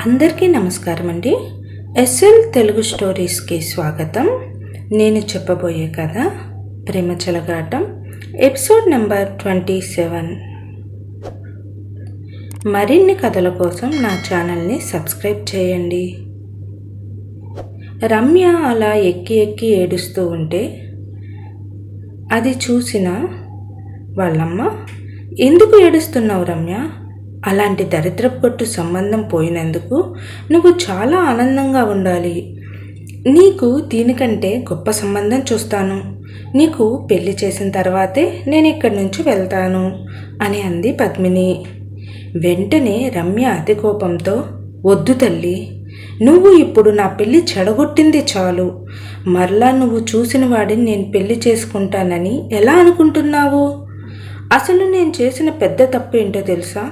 అందరికీ నమస్కారం అండి. ఎస్ఎల్ తెలుగు స్టోరీస్కి స్వాగతం. నేను చెప్పబోయే కథ ప్రేమ చెలగాటం, ఎపిసోడ్ నెంబర్ 27. మరిన్ని కథల కోసం నా ఛానల్ని సబ్స్క్రైబ్ చేయండి. రమ్య అలా ఎక్కి ఏడుస్తూ ఉంటే అది చూసిన వాళ్ళమ్మ, ఎందుకు ఏడుస్తున్నావు రమ్య? అలాంటి దరిద్రపు కొట్టు సంబంధం పోయినందుకు నువ్వు చాలా ఆనందంగా ఉండాలి. నీకు దీనికంటే గొప్ప సంబంధం చూస్తాను. నీకు పెళ్లి చేసిన తర్వాతే నేను ఇక్కడి నుంచి వెళ్తాను అని అంది పద్మిని. వెంటనే రమ్య అతి కోపంతో, వద్దు తల్లి, నువ్వు ఇప్పుడు నా పెళ్లి చెడగొట్టింది చాలు. మరలా నువ్వు చూసిన వాడిని నేను పెళ్లి చేసుకుంటానని ఎలా అనుకుంటున్నావు? అసలు నేను చేసిన పెద్ద తప్పు ఏంటో తెలుసా?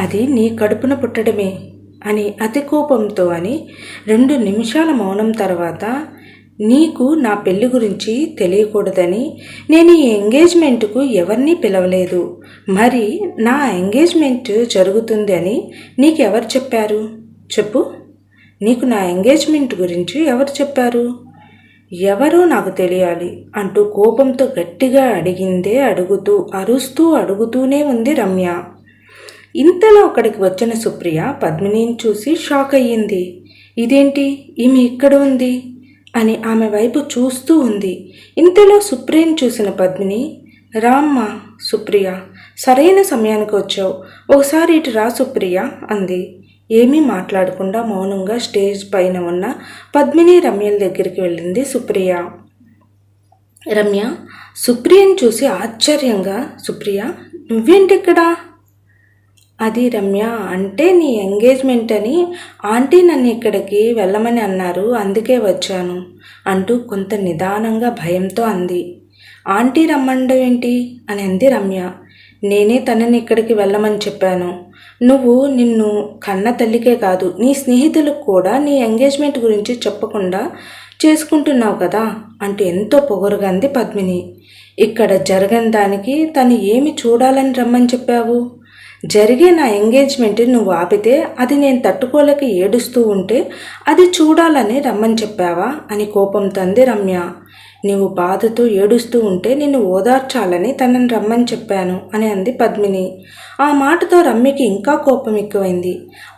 అది నీ కడుపున పుట్టడమే అని అతి కోపంతో అని 2 నిమిషాల మౌనం తర్వాత, నీకు నా పెళ్లి గురించి తెలియకూడదని నేను ఈ ఎంగేజ్మెంట్కు ఎవరినీ పిలవలేదు. మరి నా ఎంగేజ్మెంట్ జరుగుతుంది అని నీకెవరు చెప్పారు? చెప్పు, నీకు నా ఎంగేజ్మెంట్ గురించి ఎవరు చెప్పారు? ఎవరో నాకు తెలియాలి అంటూ కోపంతో గట్టిగా అరుస్తూనే ఉంది రమ్య. ఇంతలో అక్కడికి వచ్చిన సుప్రియ పద్మినిని చూసి షాక్ అయ్యింది. ఇదేంటి, ఈమె ఇక్కడ ఉంది అని ఆమె వైపు చూస్తూ ఉంది. ఇంతలో సుప్రియని చూసిన పద్మిని, రామ్మా సుప్రియ, సరైన సమయానికి వచ్చావు, ఒకసారి ఇటు రా సుప్రియ అంది. ఏమీ మాట్లాడకుండా మౌనంగా స్టేజ్ పైన ఉన్న పద్మిని రమ్యల దగ్గరికి వెళ్ళింది సుప్రియ. రమ్య సుప్రియని చూసి ఆశ్చర్యంగా, సుప్రియ నువ్వేంటిక్కడా? అది రమ్య, అంటే నీ ఎంగేజ్మెంట్ అని ఆంటీ నన్ను ఇక్కడికి వెళ్ళమని అన్నారు, అందుకే వచ్చాను అంటూ కొంత నిదానంగా భయంతో అంది. ఆంటీ రమ్మండం ఏంటి అని అంది రమ్య. నేనే తనని ఇక్కడికి వెళ్ళమని చెప్పాను. నిన్ను కన్న తల్లికే కాదు, నీ స్నేహితులకు కూడా నీ ఎంగేజ్మెంట్ గురించి చెప్పకుండా చేసుకుంటున్నావు కదా అంటూ ఎంతో పొగరుగా అంది పద్మిని. ఇక్కడ జరగని దానికి తను ఏమి చూడాలని రమ్మని చెప్పావు? జరిగే నా ఎంగేజ్మెంట్ నువ్వు ఆపితే అది నేను తట్టుకోలేక ఏడుస్తూ ఉంటే అది చూడాలని రమ్మని చెప్పావా అని కోపంతో అంది రమ్య. నీవు బాధతో ఏడుస్తూ ఉంటే నిన్ను ఓదార్చాలని తనని రమ్మని చెప్పాను అని అంది పద్మిని. ఆ మాటతో రమ్యకి ఇంకా కోపం ఎక్కువైంది.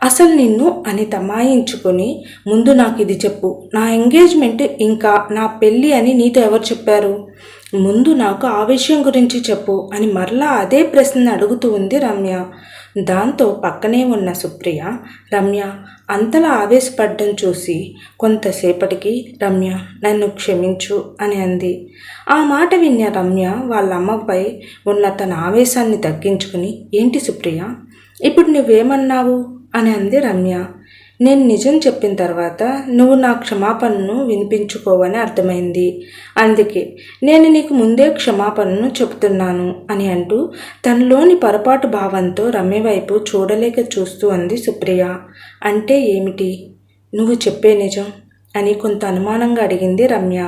అసలు నిన్ను అని తమాయించుకొని, ముందు నాకు ఇది చెప్పు, నా ఎంగేజ్మెంట్ ఇంకా నా పెళ్ళి అని నీతో ఎవరు చెప్పారు? ముందు నాకు ఆ విషయం గురించి చెప్పు అని మరలా అదే ప్రశ్న అడుగుతూ ఉంది రమ్య. దాంతో పక్కనే ఉన్న సుప్రియ రమ్య అంతలా ఆవేశపడ్డం చూసి కొంతసేపటికి, రమ్య నన్ను క్షమించు అని అంది. ఆ మాట విన్న రమ్య వాళ్ళ అమ్మపై ఉన్న తన ఆవేశాన్ని తగ్గించుకుని, ఏంటి సుప్రియ, ఇప్పుడు నువ్వేమన్నావు అని అంది రమ్య. నేను నిజం చెప్పిన తర్వాత నువ్వు నా క్షమాపణను వినిపించుకోవని అర్థమైంది, అందుకే నేను నీకు ముందే క్షమాపణను చెబుతున్నాను అని అంటూ తనలోని పొరపాటు భావంతో రమ్య వైపు చూడలేక చూస్తూ అంది సుప్రియ. అంటే ఏమిటి నువ్వు చెప్పే నిజం అని కొంత అనుమానంగా అడిగింది రమ్య.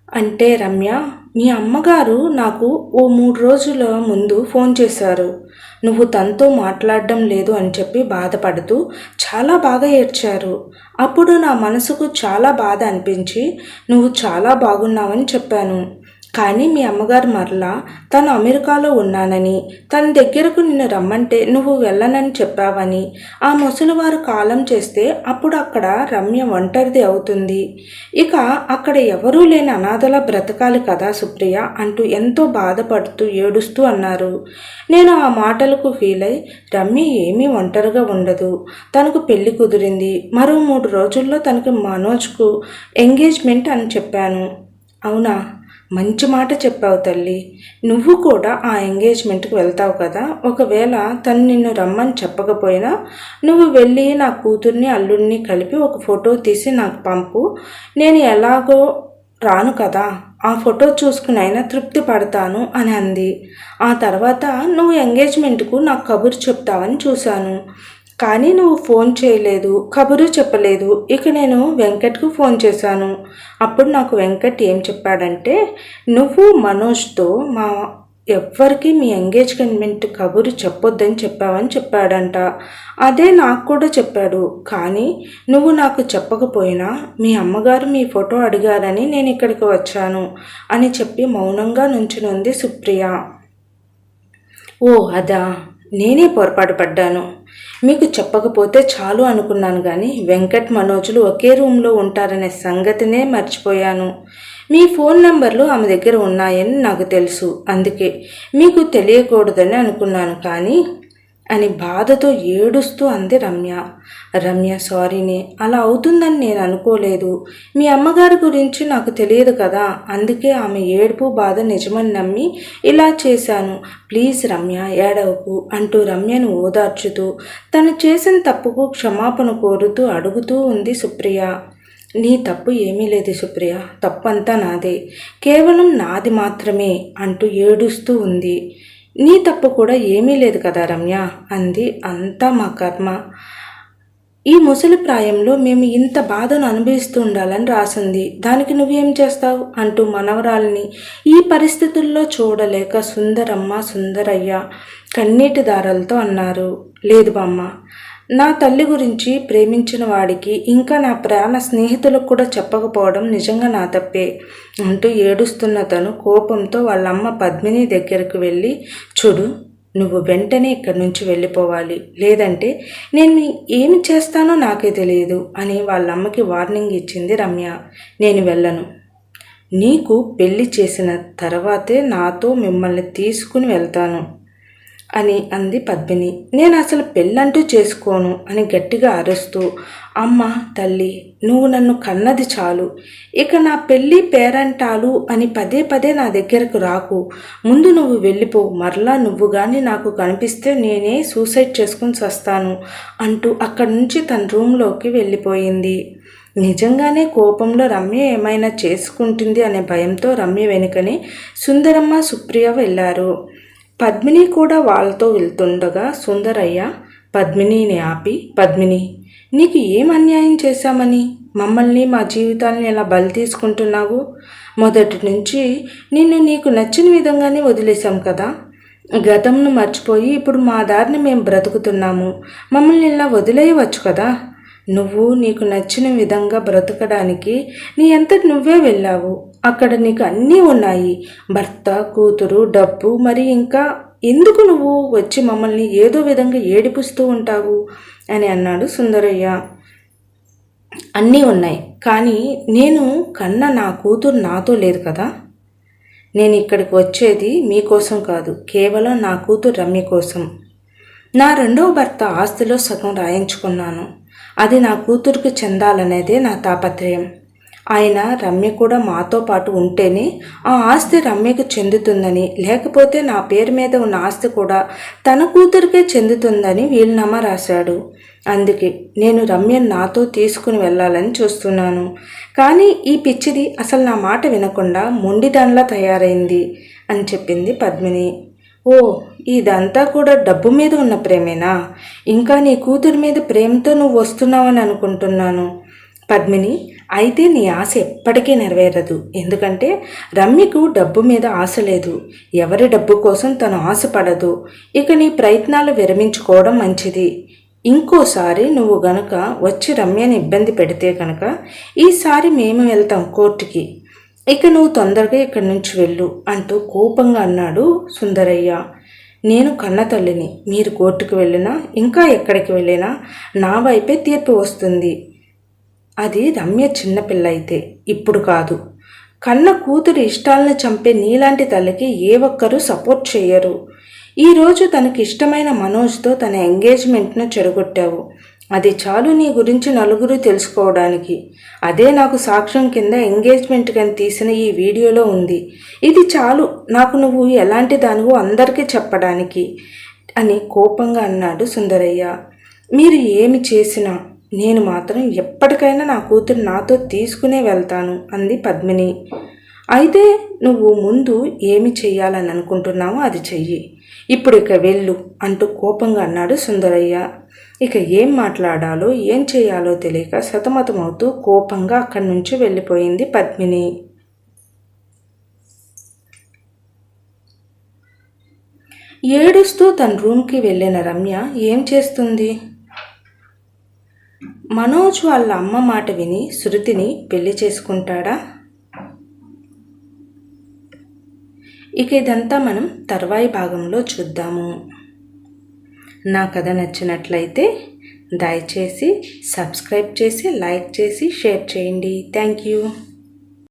అంటే రమ్య, మీ అమ్మగారు నాకు ఓ 3 రోజుల ముందు ఫోన్ చేశారు. నువ్వు తనతో మాట్లాడడం లేదు అని చెప్పి బాధపడుతూ చాలా బాగా ఏడ్చారు. అప్పుడు నా మనసుకు చాలా బాధ అనిపించి నువ్వు చాలా బాగున్నావని చెప్పాను. కానీ మీ అమ్మగారు మరలా తను అమెరికాలో ఉన్నానని, తన దగ్గరకు నిన్ను రమ్మంటే నువ్వు వెళ్ళనని చెప్పావని, ఆ ముసలివారు కాలం చేస్తే అప్పుడు అక్కడ రమ్య ఒంటరిది అవుతుంది, ఇక అక్కడ ఎవరూ లేని అనాథలా బ్రతకాలి కదా సుప్రియ అంటూ ఎంతో బాధపడుతూ ఏడుస్తూ అన్నారు. నేను ఆ మాటలకు ఫీల్ అయి, రమ్య ఏమీ ఒంటరిగా ఉండదు, తనకు పెళ్లి కుదిరింది, మరో 3 రోజుల్లో తనకు మనోజ్కు ఎంగేజ్మెంట్ అని చెప్పాను. అవునా, మంచి మాట చెప్పావు తల్లి. నువ్వు కూడా ఆ ఎంగేజ్మెంట్కి వెళ్తావు కదా, ఒకవేళ తను నిన్ను రమ్మని చెప్పకపోయినా నువ్వు వెళ్ళి నా కూతుర్ని అల్లుడిని కలిపి ఒక ఫోటో తీసి నాకు పంపు, నేను ఎలాగో రాను కదా, ఆ ఫోటో చూసుకుని అయినా తృప్తి పడతాను అని అంది. ఆ తర్వాత నువ్వు ఎంగేజ్మెంట్కు నాకు కబురు చెప్తావని చూశాను, కానీ నువ్వు ఫోన్ చేయలేదు, కబురు చెప్పలేదు. ఇక నేను వెంకట్కు ఫోన్ చేశాను. అప్పుడు నాకు వెంకట్ ఏం చెప్పాడంటే, నువ్వు మనోజ్తో మా ఎవ్వరికి మీ ఎంగేజ్మెంట్ కబురు చెప్పొద్దని చెప్పావని చెప్పాడంట. అదే నాకు కూడా చెప్పాడు. కానీ నువ్వు నాకు చెప్పకపోయినా మీ అమ్మగారు మీ ఫోటో అడిగారని నేను ఇక్కడికి వచ్చాను అని చెప్పి మౌనంగా నుంచునుంది సుప్రియ. ఓ అదా, నేనే పొరపాటు పడ్డాను. మీకు చెప్పకపోతే చాలు అనుకున్నాను, కానీ వెంకట్ మనోజులు ఒకే రూమ్లో ఉంటారనే సంగతినే మర్చిపోయాను. మీ ఫోన్ నంబర్లు ఆమె దగ్గర ఉన్నాయని నాకు తెలుసు, అందుకే మీకు తెలియకూడదని అనుకున్నాను కానీ అని బాధతో ఏడుస్తూ అంది రమ్య. రమ్య, సారీనే, అలా అవుతుందని నేను అనుకోలేదు. మీ అమ్మగారి గురించి నాకు తెలియదు కదా, అందుకే ఆమె ఏడుపు బాధ నిజమని నమ్మి ఇలా చేశాను. ప్లీజ్ రమ్య, ఏడవకు అంటూ రమ్యను ఓదార్చుతూ తను చేసిన తప్పుకు క్షమాపణ కోరుతూ అడుగుతూ ఉంది సుప్రియ. నీ తప్పు ఏమీ లేదు సుప్రియ, తప్పంతా నాదే, కేవలం నాది మాత్రమే అంటూ ఏడుస్తూ ఉంది. నీ తప్పు కూడా ఏమీ లేదు కదా రమ్య అంది. అంతా మా కర్మ. ఈ ముసలి ప్రాయంలో మేము ఇంత బాధను అనుభవిస్తూ ఉండాలని రాసింది, దానికి నువ్వేం చేస్తావు అంటూ మనవరాల్ని ఈ పరిస్థితుల్లో చూడలేక సుందరమ్మ, సుందరయ్య కన్నీటి దారాలతో అన్నారు. లేదు బామ్మ, నా తల్లి గురించి ప్రేమించిన వాడికి ఇంకా నా ప్రాణ స్నేహితులకు కూడా చెప్పకపోవడం నిజంగా నా తప్పే అంటూ ఏడుస్తున్న తను కోపంతో వాళ్ళమ్మ పద్మిని దగ్గరకు వెళ్ళి, చూడు, నువ్వు వెంటనే ఇక్కడి నుంచి వెళ్ళిపోవాలి, లేదంటే నేను ఏమి చేస్తానో నాకే తెలియదు అని వాళ్ళమ్మకి వార్నింగ్ ఇచ్చింది రమ్య. నేను వెళ్ళను. నీకు పెళ్లి చేసిన తర్వాతే నాతో మిమ్మల్ని తీసుకుని వెళ్తాను అని అంది పద్మిని. నేను అసలు పెళ్ళంటూ చేసుకోను అని గట్టిగా అరుస్తూ, అమ్మ తల్లి, నువ్వు నన్ను కన్నది చాలు, ఇక నా పెళ్ళి పేరంటాలు అని పదే పదే నా దగ్గరకు రాకు. ముందు నువ్వు వెళ్ళిపో. మరలా నువ్వు కానీ నాకు కనిపిస్తే నేనే సూసైడ్ చేసుకుని చస్తాను అంటూ అక్కడి నుంచి తన రూమ్లోకి వెళ్ళిపోయింది. నిజంగానే కోపంలో రమ్య ఏమైనా చేసుకుంటుంది అనే భయంతో రమ్య వెనుకనే సుందరమ్మ, సుప్రియ వెళ్ళారు. పద్మిని కూడా వాళ్ళతో వెళ్తుండగా సుందరయ్య పద్మినిని ఆపి, పద్మిని, నీకు ఏం అన్యాయం చేశామని మమ్మల్ని, మా జీవితాన్ని ఎలా బలి తీసుకుంటున్నావు? మొదటి నుంచి నిన్ను నీకు నచ్చిన విధంగానే వదిలేశాం కదా. గతంను మర్చిపోయి ఇప్పుడు మా దారిని మేము బ్రతుకుతున్నాము. మమ్మల్ని ఇలా వదిలేయవచ్చు కదా. నువ్వు నీకు నచ్చిన విధంగా బ్రతకడానికి నీ అంతటి నువ్వే వెళ్ళావు. అక్కడ నీకు అన్నీ ఉన్నాయి, భర్త, కూతురు, డబ్బు, మరి ఇంకా ఎందుకు నువ్వు వచ్చి మమ్మల్ని ఏదో విధంగా ఏడిపిస్తూ ఉంటావు అని అన్నాడు సుందరయ్య. అన్నీ ఉన్నాయి, కానీ నేను కన్న నా కూతురు నాతో లేదు కదా. నేను ఇక్కడికి వచ్చేది మీకోసం కాదు, కేవలం నా కూతురు రమ్య కోసం. నా రెండవ భర్త ఆస్తిలో సగం రాయించుకున్నాను. అది నా కూతురికి చెందాలనేదే నా తాపత్రయం. ఆయన రమ్య కూడా మాతో పాటు ఉంటేనే ఆ ఆస్తి రమ్యకు చెందుతుందని, లేకపోతే నా పేరు మీద ఉన్న ఆస్తి కూడా తన కూతురికే చెందుతుందని వీలునామా రాశాడు. అందుకే నేను రమ్యను నాతో తీసుకుని వెళ్ళాలని చూస్తున్నాను. కానీ ఈ పిచ్చిది అసలు నా మాట వినకుండా మొండిదానిలా తయారైంది అని చెప్పింది పద్మిని. ఓ, ఇదంతా కూడా డబ్బు మీద ఉన్న ప్రేమేనా? ఇంకా నీ కూతురి మీద ప్రేమతో నువ్వు వస్తున్నావని అనుకుంటున్నాను. పద్మిని, అయితే నీ ఆశ ఎప్పటికీ నెరవేరదు. ఎందుకంటే రమ్యకు డబ్బు మీద ఆశ లేదు. ఎవరి డబ్బు కోసం తను ఆశపడదు. ఇక నీ ప్రయత్నాలు విరమించుకోవడం మంచిది. ఇంకోసారి నువ్వు గనక వచ్చి రమ్యని ఇబ్బంది పెడితే కనుక ఈసారి మేము వెళ్తాం కోర్టుకి. ఇక నువ్వు తొందరగా ఇక్కడి నుంచి వెళ్ళు అంటూ కోపంగా అన్నాడు సుందరయ్య. నేను కన్న తల్లిని. మీరు కోర్టుకు వెళ్ళినా ఇంకా ఎక్కడికి వెళ్ళినా నా వైపే తీర్పు వస్తుంది. అది రమ్య చిన్నపిల్ల అయితే, ఇప్పుడు కాదు. కన్న కూతురు ఇష్టాలను చంపే నీలాంటి తల్లికి ఏ ఒక్కరూ సపోర్ట్ చేయరు. ఈరోజు తనకి ఇష్టమైన మనోజ్తో తన ఎంగేజ్మెంట్ను చెడగొట్టావు. అది చాలు నీ గురించి నలుగురు తెలుసుకోవడానికి. అదే నాకు సాక్ష్యం కింద ఎంగేజ్మెంట్ కానీ తీసిన ఈ వీడియోలో ఉంది. ఇది చాలు నాకు నువ్వు ఎలాంటి దానివో అందరికీ చెప్పడానికి అని కోపంగా అన్నాడు సుందరయ్య. మీరు ఏమి చేసినా నేను మాత్రం ఎప్పటికైనా నా కూతురు నాతో తీసుకునే వెళ్తాను అంది పద్మిని. అయితే నువ్వు ముందు ఏమి చెయ్యాలని అనుకుంటున్నావో అది చెయ్యి. ఇప్పుడు ఇక వెళ్ళు అంటూ కోపంగా అన్నాడు సుందరయ్య. ఇక ఏం మాట్లాడాలో ఏం చేయాలో తెలియక సతమతమవుతూ కోపంగా అక్కడి నుంచి వెళ్ళిపోయింది పద్మిని. ఏడుస్తూ తన రూమ్కి వెళ్ళిన రమ్య ఏం చేస్తుంది? మనోజ్ వాళ్ళ అమ్మ మాట విని శృతిని పెళ్లి చేసుకుంటాడా? ఇక ఇదంతా మనం తర్వాయి భాగంలో చూద్దాము. నా కథ నచ్చినట్లయితే దయచేసి సబ్స్క్రైబ్ చేసి లైక్ చేసి షేర్ చేయండి. Thank you.